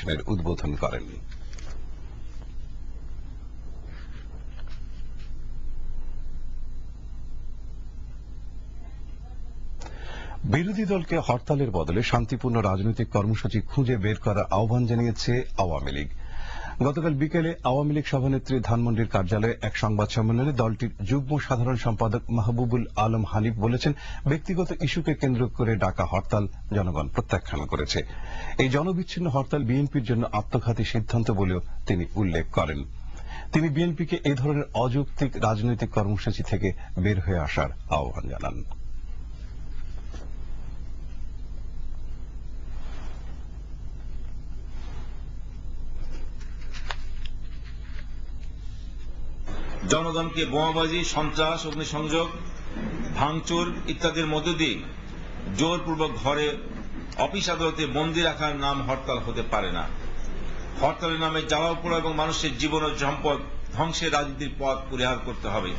প্রদর্শনীর উদ্বোধন করেন। বিরোধী দলকে হরতালের বদলে শান্তিপূর্ণ রাজনৈতিক কর্মসূচি খুঁজে বের করার আহ্বান জানিয়েছে আওয়ামী লীগ। গতকাল বিকেলে আওয়ামী লীগ সভানেত্রী ধানমন্ডির কার্যালয়ে এক সংবাদ সম্মেলনে দলটির যুগ্ম সাধারণ সম্পাদক মাহবুবুল আলম হানিফ বলেছেন, ব্যক্তিগত ইস্যুকে কেন্দ্র করে ডাকা হরতাল জনগণ প্রত্যাখ্যান করেছে। এই জনবিচ্ছিন্ন হরতাল বিএনপির জন্য আত্মঘাতী সিদ্ধান্ত বলেও তিনি উল্লেখ করেন। তিনি বিএনপিকে এ ধরনের অযৌক্তিক রাজনৈতিক কর্মসূচি থেকে বের হয়ে আসার আহ্বান জানান। জনগণকে বোমাবাজি, সন্ত্রাস, অগ্নিসংযোগ, ভাঙচুর ইত্যাদির মধ্য দিয়ে জোরপূর্বক ঘরে, অফিস আদালতে বন্দী রাখার নাম হরতাল হতে পারে না। হরতালের নামে জ্বালাও পোড়া এবং মানুষের জীবন ও সম্পদ ধ্বংসের রাজনীতির পথ পরিহার করতে হবে।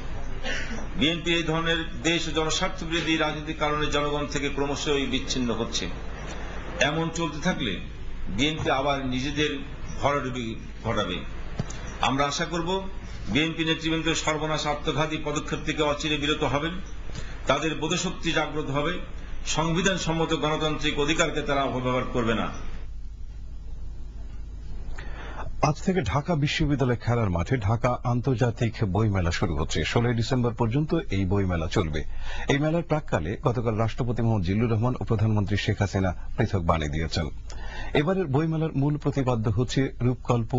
বিএনপি এই ধরনের দেশ ও জনস্বার্থ বিরোধী রাজনীতির কারণে জনগণ থেকে ক্রমশই বিচ্ছিন্ন হচ্ছে। এমন চলতে থাকলে বিএনপি আবার নিজেদের ভরাডুবি ঘটাবে। আমরা আশা করব বিএনপি নেতৃবৃন্দ সর্বনাশ আত্মঘাতী পদক্ষেপ থেকে অচিরে বিরত হবেন, তাদের বোধশক্তি জাগ্রত হবে, সংবিধান সম্মত গণতান্ত্রিক অধিকারকে তারা অপব্যবহার করবে না। আজ থেকে ঢাকা বিশ্ববিদ্যালয় খেলার মাঠে ঢাকা আন্তর্জাতিক বইমেলা শুরু হচ্ছে। 16 ডিসেম্বর পর্যন্ত এই বইমেলা চলবে। এই মেলার প্রাক্কালে গতকাল রাষ্ট্রপতি মোহাম্মদ জিল্লুর রহমান ও প্রধানমন্ত্রী শেখ হাসিনা পৃথক বাণী দিয়েছেন। এবারের বইমেলার মূল প্রতিপাদ্য হচ্ছে রূপকল্প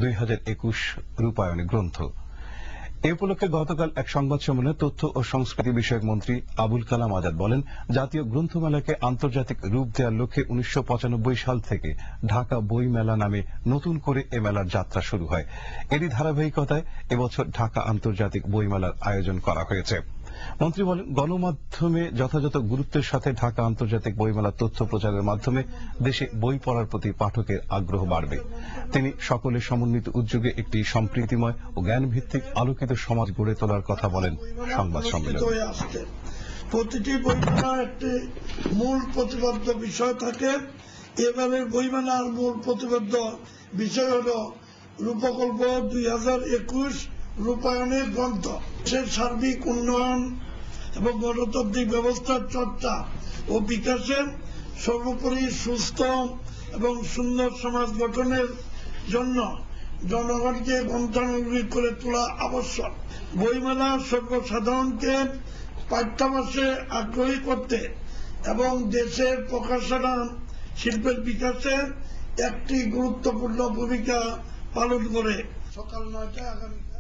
2021 রূপায়ণে গ্রন্থ। এ উপলক্ষে গতকাল এক সংবাদ সম্মেলনে তথ্য ও সংস্কৃতি বিষয়ক মন্ত্রী আবুল কালাম আজাদ বলেন, জাতীয় গ্রন্থমেলাকে আন্তর্জাতিক রূপ দেওয়ার লক্ষ্যে 1995 সাল থেকে ঢাকা বই মেলা নামে নতুন করে এ মেলার যাত্রা শুরু হয়। এরই ধারাবাহিকতায় এবছর ঢাকা আন্তর্জাতিক বই মেলার আয়োজন করা হয়েছে। মন্ত্রী বলেন, গণমাধ্যমে যথাযথ গুরুত্বের সাথে ঢাকা আন্তর্জাতিক বইমেলার তথ্য প্রচারের মাধ্যমে দেশে বই পড়ার প্রতি পাঠকের আগ্রহ বাড়বে। তিনি সকলের সমন্বিত উদ্যোগে একটি সম্প্রীতিময় ও জ্ঞানভিত্তিক আলোকিত সমাজ গড়ে তোলার কথা বলেন সংবাদ সম্মেলনে। প্রতিটি বইমেলার একটি মূল প্রতিপাদ্য বিষয় থাকে। এবারের বইমেলার মূল প্রতিপাদ্য বিষয় হল রূপকল্প 2021 রূপায়ণের গ্রন্থ। দেশের সার্বিক উন্নয়ন এবং গণতান্ত্রিক ব্যবস্থার চর্চা ও বিকাশের, সর্বোপরি সুস্থ এবং সুন্দর সমাজ গঠনের জন্য জনগণকে গ্রন্থানুরাগী করে তোলা আবশ্যক। বইমেলা সর্বসাধারণকে পাঠ্যাভ্যাসে আগ্রহী করতে এবং দেশের প্রকাশনা শিল্পের বিকাশে একটি গুরুত্বপূর্ণ ভূমিকা পালন করে। সকাল 9টায় আগামীকাল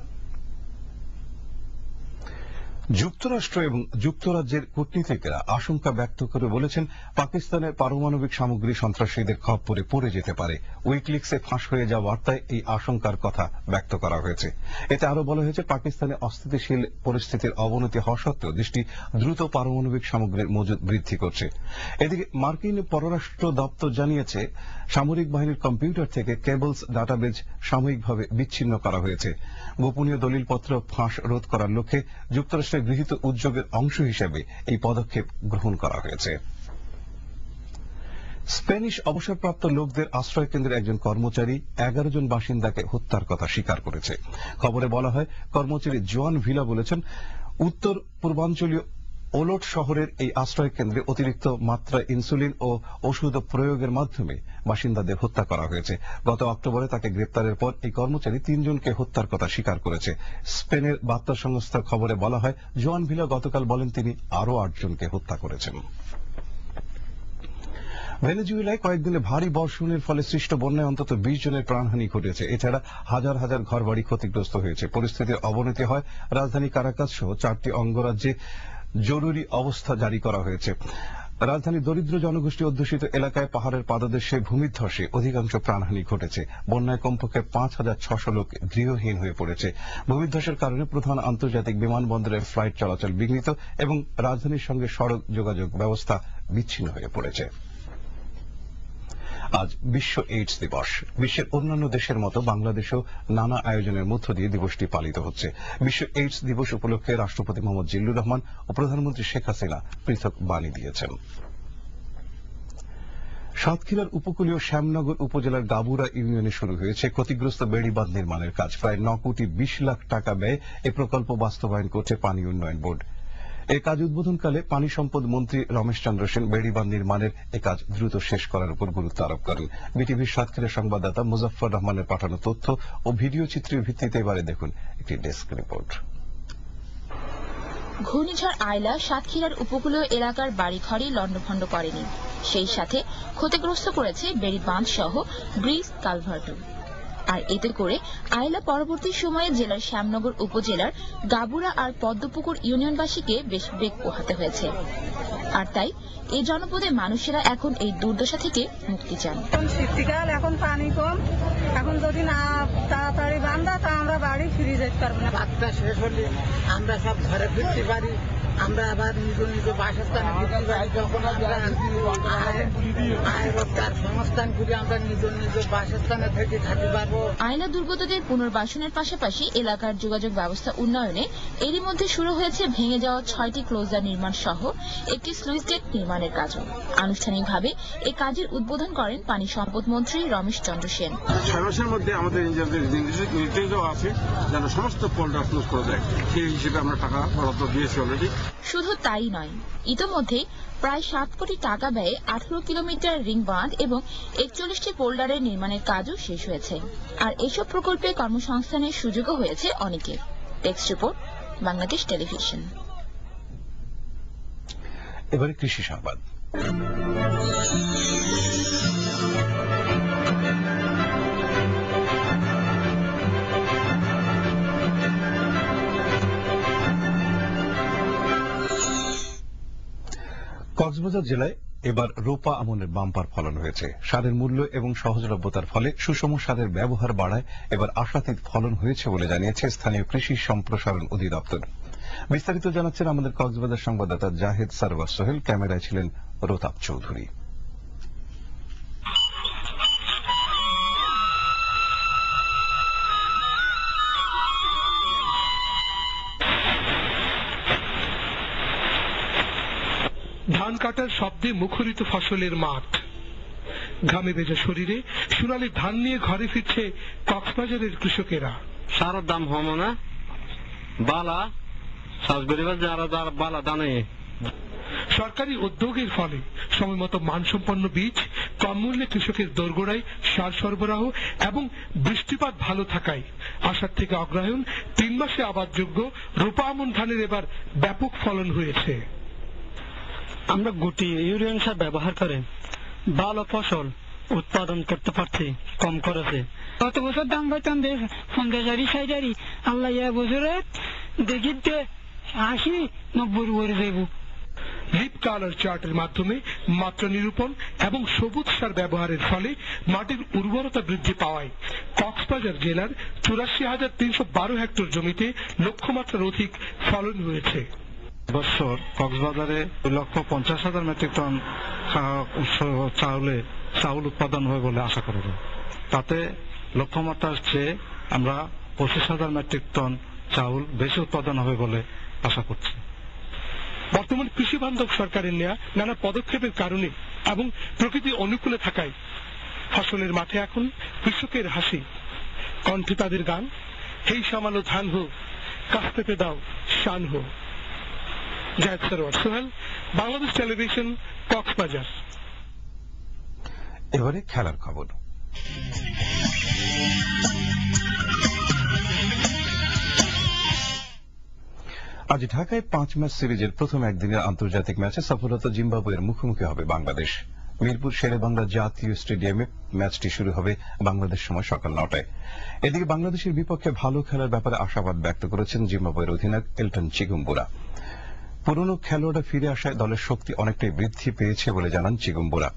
যুক্তরাষ্ট্র এবং যুক্তরাজ্যের কূটনীতিকরা আশঙ্কা ব্যক্ত করে বলেছেন, পাকিস্তানের পারমাণবিক সামগ্রী সন্ত্রাসীদের খপ্পরে পড়ে যেতে পারে। উইকিলিক্সে ফাঁস হয়ে যাওয়া বার্তায় এই আশঙ্কার কথা ব্যক্ত করা হয়েছে। এতে আরো বলা হয়েছে, পাকিস্তানে অস্থিতিশীল পরিস্থিতির অবনতি হওয়া সত্ত্বেও দেশটি দ্রুত পারমাণবিক সামগ্রীর মজুদ বৃদ্ধি করছে। এদিকে মার্কিন পররাষ্ট্র দপ্তর জানিয়েছে, সামরিক বাহিনীর কম্পিউটার থেকে কেবলস ডাটাবেজ সাময়িকভাবে বিচ্ছিন্ন করা হয়েছে। গোপনীয় দলিলপত্র ফাঁস রোধ করার লক্ষ্যে যুক্তরাষ্ট্রের গৃহীত উদ্যোগের অংশ হিসেবে এই পদক্ষেপ গ্রহণ করা হয়েছে। স্প্যানিশ অবসরপ্রাপ্ত লোকদের আশ্রয় কেন্দ্রের একজন কর্মচারী 11 জন বাসিন্দাকে হত্যার কথা স্বীকার করেছে। খবরে বলা হয়, কর্মচারী জোয়ান ভিলা বলেছেন, উত্তর পূর্বাঞ্চলীয় ওলট শহরের এই আশ্রয় কেন্দ্রে অতিরিক্ত মাত্রায় ইনসুলিন ও ওষুধ প্রয়োগের মাধ্যমে বাসিন্দাদের হত্যা করা হয়েছে। গত অক্টোবরে তাকে গ্রেপ্তারের পর এই কর্মচারী 3 জনকে হত্যার কথা স্বীকার করেছে। স্পেনের বার্তা সংস্থার খবরে বলা হয়, জোয়ান ভিলা গতকাল বলেন তিনি আরও 8 জনকে হত্যা করেছেন। ভেনেজুয়েলায় কয়েকদিনে ভারী বর্ষণের ফলে সৃষ্ট বন্যায় অন্তত 20 জনের প্রাণহানি ঘটেছে। এছাড়া হাজার হাজার ঘরবাড়ি ক্ষতিগ্রস্ত হয়েছে। পরিস্থিতির অবনতি হয় রাজধানী কারাকাস সহ 4টি অঙ্গরাজ্যে জরুরি অবস্থা জারি করা হয়েছে। রাজধানীর দরিদ্র জনগোষ্ঠী অধ্যুষিত এলাকায় পাহাড়ের পাদদেশে ভূমিধ্বসে অধিকাংশ প্রাণহানি ঘটেছে। বন্যায় কমপক্ষে 5,600 লোক গৃহহীন হয়ে পড়েছে। ভূমিধ্বসের কারণে প্রধান আন্তর্জাতিক বিমানবন্দরের ফ্লাইট চলাচল বিঘ্নিত এবং রাজধানীর সঙ্গে সড়ক যোগাযোগ ব্যবস্থা বিচ্ছিন্ন হয়ে পড়েছে। আজ বিশ্ব এইডস দিবস। বিশ্বের অন্যান্য দেশের মতো বাংলাদেশেও নানা আয়োজনের মধ্য দিয়ে দিবসটি পালিত হচ্ছে। বিশ্ব এইডস দিবস উপলক্ষে রাষ্ট্রপতি মোহাম্মদ জিল্লুর রহমান ও প্রধানমন্ত্রী শেখ হাসিনা পৃথক বাণী দিয়েছেন। সাতক্ষীরার উপকূলীয় শ্যামনগর উপজেলার গাবুরা ইউনিয়নে শুরু হয়েছে ক্ষতিগ্রস্ত বেড়িবাঁধ নির্মাণের কাজ। প্রায় 9 কোটি 20 লাখ টাকা ব্যয়ে এ প্রকল্প বাস্তবায়ন করছে পানি উন্নয়ন বোর্ড। এই কাজ উদ্বোধনকালে পানি সম্পদ মন্ত্রী রমেশ চন্দ্র সেন বেড়িবাঁধ নির্মাণের এ কাজ দ্রুত শেষ করার উপর গুরুত্ব আরোপ করেন। বিটিভির সাতক্ষীরা সংবাদদাতা মুজাফফর রহমানের পাঠানো তথ্য ও ভিডিও চিত্রের ভিত্তিতে এবারে দেখুন একটি ডেস্ক রিপোর্ট। ঘূর্ণিঝড় আয়লা সাতক্ষীরার উপকূলীয় এলাকার বাড়িঘরই লণ্ডভণ্ড করেনি, সেই সাথে ক্ষতিগ্রস্ত করেছে বেড়িবাঁধ সহ ব্রিজ কালভার্টও। আর এতে করে আয়লা পরবর্তী সময়ে জেলার শ্যামনগর উপজেলার গাবুরা আর পদ্মপুকুর ইউনিয়নবাসীকে বেশ বেগ পোহাতে হয়েছে। আর তাই এই জনপদে মানুষেরা এখন এই দুর্দশা থেকে মুক্তি চান। শীতকাল, এখন পানি কম, এখন যদি না তাড়াতাড়ি বান্ধা তা আমরা বাড়ি ফিরে যেতে পারবো না। বাচ্চা শেষ হলে আমরা সব ঘরে ফিরতে পারি, আমরা আবার নিজ নিজ বাসস্থানে ফিরতে পারি। যখন আমরা আয় রোজগার সংস্থান করি, আমরা নিজ নিজ বাসস্থানে থেকে থাকতে পারবো। আয়লা দুর্গতদের পুনর্বাসনের পাশাপাশি এলাকার যোগাযোগ ব্যবস্থা উন্নয়নে এরই মধ্যে শুরু হয়েছে ভেঙে যাওয়া 6টি ক্লোজার নির্মাণ সহ একটি স্লুইস গেট নির্মাণের কাজও। আনুষ্ঠানিকভাবে এই কাজের উদ্বোধন করেন পানি সম্পদ মন্ত্রী রমেশ চন্দ্র সেন। 6 মাসের মধ্যে আমাদের নির্দেশ আছে যেন সমস্ত পোল্ডার ক্লোজ করে দেয়, সেই হিসেবে আমরা টাকা বরাদ্দ দিয়েছি অলরেডি। শুধু তাই নয়, ইতোমধ্যে প্রায় 7 কোটি টাকা ব্যয়ে 18 কিলোমিটার রিং বাঁধ এবং 41টি পোল্ডারের নির্মাণের কাজও শেষ হয়েছে। আর এসব প্রকল্পে কর্মসংস্থানের সুযোগও হয়েছে অনেকের। Text report, Bangladesh television. এবারে কৃষি সংবাদ। কক্সবাজার জেলায় এবার রোপা আমনের বাম্পার ফলন হয়েছে। সারের মূল্য এবং সহজলভ্যতার ফলে সুষম সারের ব্যবহার বাড়ায় এবার আশাতীত ফলন হয়েছে বলে জানিয়েছে স্থানীয় কৃষি সম্প্রসারণ অধিদপ্তর। বিস্তারিত জানাচ্ছেন আমাদের কক্সবাজার সংবাদদাতা জাহেদ সারওয়ার সোহেল। ক্যামেরায় ছিলেন রোতাব চৌধুরী। ধান কাটার শব্দে মুখরিত ফসলের মাঠ, ঘামে ভেজা শরীরে সোনালী ধান নিয়ে ঘরে ফিরছে কক্সবাজারের কৃষকেরা। সারের দাম হম না বালা যারা বালা দানে। সরকারি উদ্যোগের ফলে সময়মতো মানসম্পন্ন বীজ, কম মূল্যে কৃষকের দোরগোড়ায় সার সরবরাহ এবং বৃষ্টিপাত ভালো থাকায় আষাঢ় থেকে অগ্রহায়ণ 3 মাসে আবাদযোগ্য রোপা আমন ধানের এবার ব্যাপক ফলন হয়েছে। আমরা গুটি ইউরিয়ান সার ব্যবহার করে ভালো ফসল উৎপাদন করতে পারছি কম খরচে। গত বছর দাম পাইতাম 50-60, আল্লাহ বছরে দেখিতে 80-90 উপরে যাইব। লিপ কালার চার্টের মাধ্যমে মাত্রা নিরূপণ এবং সবুজ সার ব্যবহারের ফলে মাটির উর্বরতা বৃদ্ধি পাওয়ায় কক্সবাজার জেলার 84,312 হেক্টর জমিতে লক্ষ্যমাত্রার অধিক ফলন হয়েছে। বছর কক্সবাজারে 2,50,000 মেট্রিক টন চাউল উৎপাদন হবে বলে আশা করা যায়। তাতে লক্ষ্যমাত্রার চেয়ে আমরা 25,000 মেট্রিক টন চাউল বেশি উৎপাদন হবে বলে আশা করছি। বর্তমান কৃষি বান্ধব সরকারের নেওয়া নানা পদক্ষেপের কারণে এবং প্রকৃতি অনুকূলে থাকায় ফসলের মাঠে এখন কৃষকের হাসি, কণ্ঠে তাদের গান, হেই সামালো ধান হোক, কাস্তে পে দাও শান হোক। জাহেদ সারওয়ার সোহেল, বাংলাদেশ টেলিভিশন, কক্সবাজার। এবারে খেলার খবর। আজ ঢাকায় 5 ম্যাচ সিরিজের প্রথম একদিনের আন্তর্জাতিক ম্যাচে সফলতা জিম্বাবুয়ের মুখোমুখি হবে বাংলাদেশ। মিরপুর শেরেবাংলা জাতীয় স্টেডিয়ামে ম্যাচটি শুরু হবে বাংলাদেশ সময় সকাল 9টায়। এদিকে বাংলাদেশের বিপক্ষে ভালো খেলার ব্যাপারে আশাবাদ ব্যক্ত করেছেন জিম্বাবুয়ের অধিনায়ক এলটন চিগুম্বুরা। পুরনো খেলোয়াড়রা ফিরে আসায় দলের শক্তি অনেকটাই বৃদ্ধি পেয়েছে বলে জানান চিগুম্বুরা।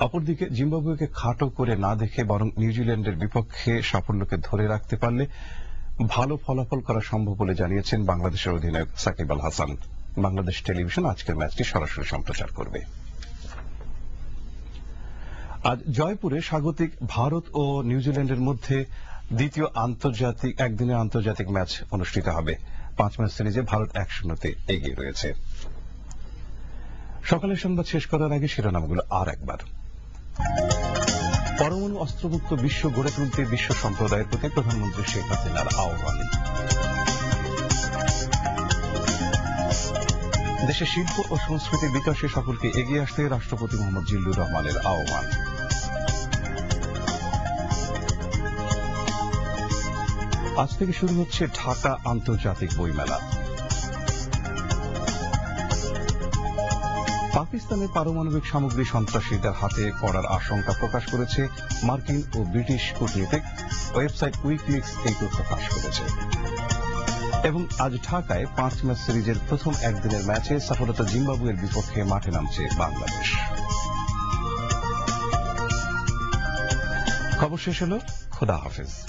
অপরদিকে জিম্বাবুয়েকে খাটো করে না দেখে বরং নিউজিল্যান্ডের বিপক্ষে সাফল্যকে ধরে রাখতে পারলে ভালো ফলাফল করা সম্ভব বলে জানিয়েছেন বাংলাদেশের অধিনায়ক সাকিব আল হাসান। বাংলাদেশ টেলিভিশন আজকের ম্যাচটি সরাসরি সম্প্রচার করবে। আজ জয়পুরে স্বাগতিক ভারত ও নিউজিল্যান্ডের মধ্যে দ্বিতীয় একদিনের আন্তর্জাতিক ম্যাচ অনুষ্ঠিত হবে। 5 ম্যাচ সিরিজে ভারত 1-0 এগিয়ে রয়েছে। সকালের সংবাদ শেষ করার আগে শিরোনামগুলো আর একবার। পরমাণু অস্ত্রমুক্ত বিশ্ব গড়ে তুলতে বিশ্ব সম্প্রদায়ের প্রতি প্রধানমন্ত্রী শেখ হাসিনার আহ্বান। দেশের শিল্প ও সংস্কৃতির বিকাশে সকলকে এগিয়ে আসতে রাষ্ট্রপতি মোহাম্মদ জিল্লুর রহমানের আহ্বান। আজ থেকে শুরু হচ্ছে ঢাকা আন্তর্জাতিক বইমেলা। পাকিস্তানের পারমাণবিক সামগ্রী সন্ত্রাসীদের হাতে পড়ার আশঙ্কা প্রকাশ করেছে মার্কিন ও ব্রিটিশ কূটনীতিক। ওয়েবসাইট উইকিলিক্স এই তথ্য ফাঁস করেছে। এবং আজ ঢাকায় 5 ম্যাচ সিরিজের প্রথম একদিনের ম্যাচে সফলতা জিম্বাবুয়ের বিপক্ষে মাঠে নামছে বাংলাদেশ। খবর শেষ হলো। খোদা হাফেজ।